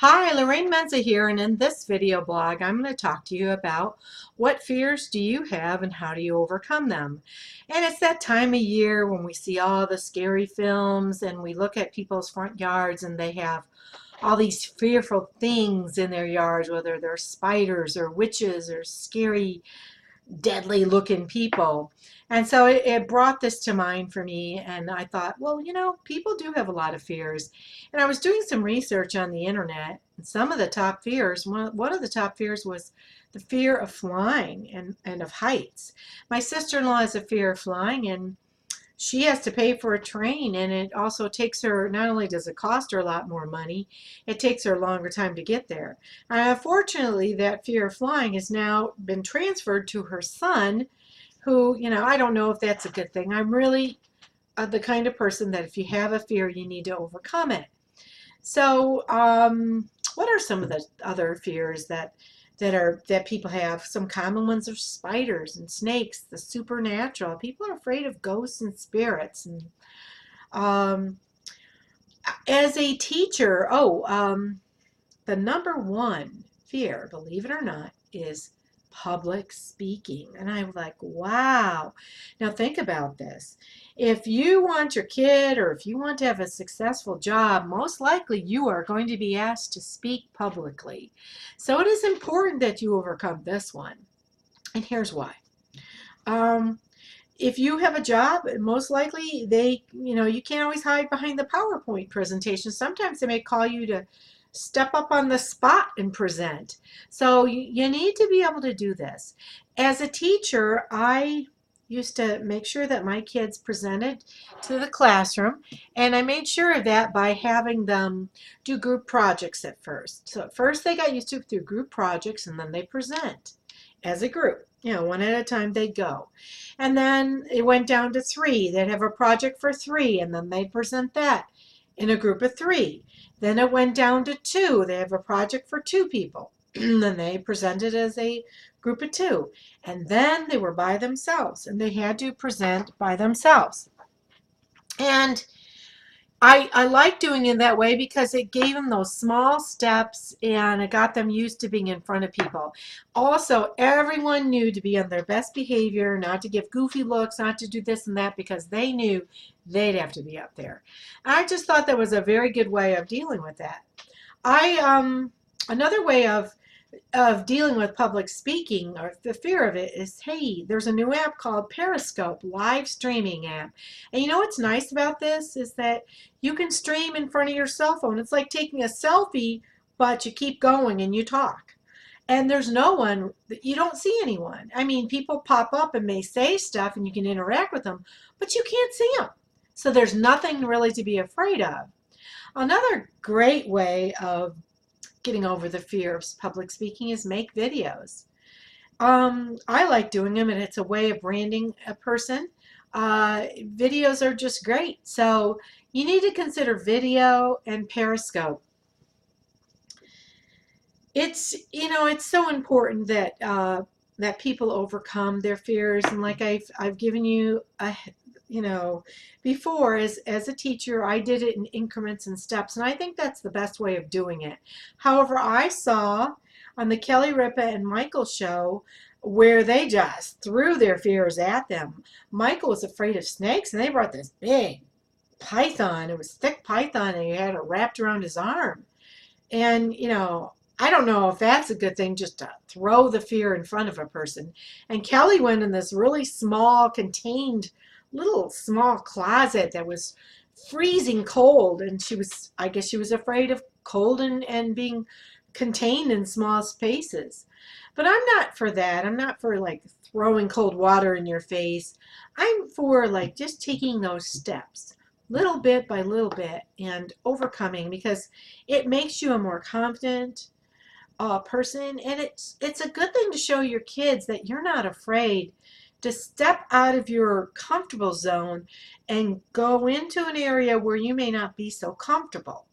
Hi, Lorraine Menza here, and in this video blog, I'm going to talk to you about what fears do you have and how do you overcome them. And it's that time of year when we see all the scary films and we look at people's front yards and they have all these fearful things in their yards, whether they're spiders or witches or scary deadly looking people. And so it brought this to mind for me. And I thought, well, people do have a lot of fears. And I was doing some research on the internet. And some of the top fears, one of the top fears was the fear of flying and of heights. My sister-in-law has a fear of flying, and she has to pay for a train, and it also takes her, not only does it cost her a lot more money, it takes her a longer time to get there. And unfortunately, that fear of flying has now been transferred to her son, who, I don't know if that's a good thing. I'm really the kind of person that if you have a fear, you need to overcome it. So, what are some of the other fears that people have? Some common ones are spiders and snakes, the supernatural. People are afraid of ghosts and spirits. And um, as a teacher, the number one fear, believe it or not, is public speaking. And I'm like, wow. Now think about this. If you want your kid or if you want to have a successful job, most likely you are going to be asked to speak publicly. So it is important that you overcome this one. And here's why. Um, if you have a job, most likely you can't always hide behind the PowerPoint presentation. Sometimes they may call you to step up on the spot and present. So you need to be able to do this. As a teacher, I used to make sure that my kids presented to the classroom, and I made sure of that by having them do group projects at first. So at first they got used to it through group projects, and then they present as a group. One at a time they'd go. And then it went down to three. They'd have a project for three, and then they'd present that in a group of three. Then it went down to two. They have a project for two people. Then they presented as a group of two. And then they were by themselves, and they had to present by themselves. And I like doing it that way because it gave them those small steps and it got them used to being in front of people. Also, everyone knew to be on their best behavior, not to give goofy looks, not to do this and that, because they knew they'd have to be up there. I just thought that was a very good way of dealing with that. Another way of dealing with public speaking or the fear of it is, hey, there's a new app called Periscope, live streaming app. And you know what's nice about this is that you can stream in front of your cell phone. It's like taking a selfie, but you keep going and you talk. And there's no one, you don't see anyone. I mean, people pop up and may say stuff and you can interact with them, but you can't see them. So there's nothing really to be afraid of. Another great way of getting over the fear of public speaking is make videos. I like doing them, and it's a way of branding a person. Videos are just great. So you need to consider video and Periscope. It's so important that that people overcome their fears, and like I've given you before, as a teacher, I did it in increments and steps, and I think that's the best way of doing it. However, I saw on the Kelly Ripa and Michael show where they just threw their fears at them. Michael was afraid of snakes, and they brought this big python. It was thick python, and he had it wrapped around his arm. And I don't know if that's a good thing, just to throw the fear in front of a person. And Kelly went in this really small, contained, little small closet that was freezing cold, and I guess she was afraid of cold and being contained in small spaces. But I'm not for that. I'm not for like throwing cold water in your face. I'm for like just taking those steps little bit by little bit and overcoming, because it makes you a more confident person, and it's a good thing to show your kids that you're not afraid to step out of your comfortable zone and go into an area where you may not be so comfortable.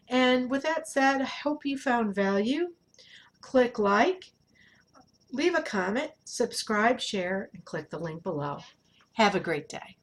And with that said, I hope you found value. Click like, leave a comment, subscribe, share, and click the link below. Have a great day.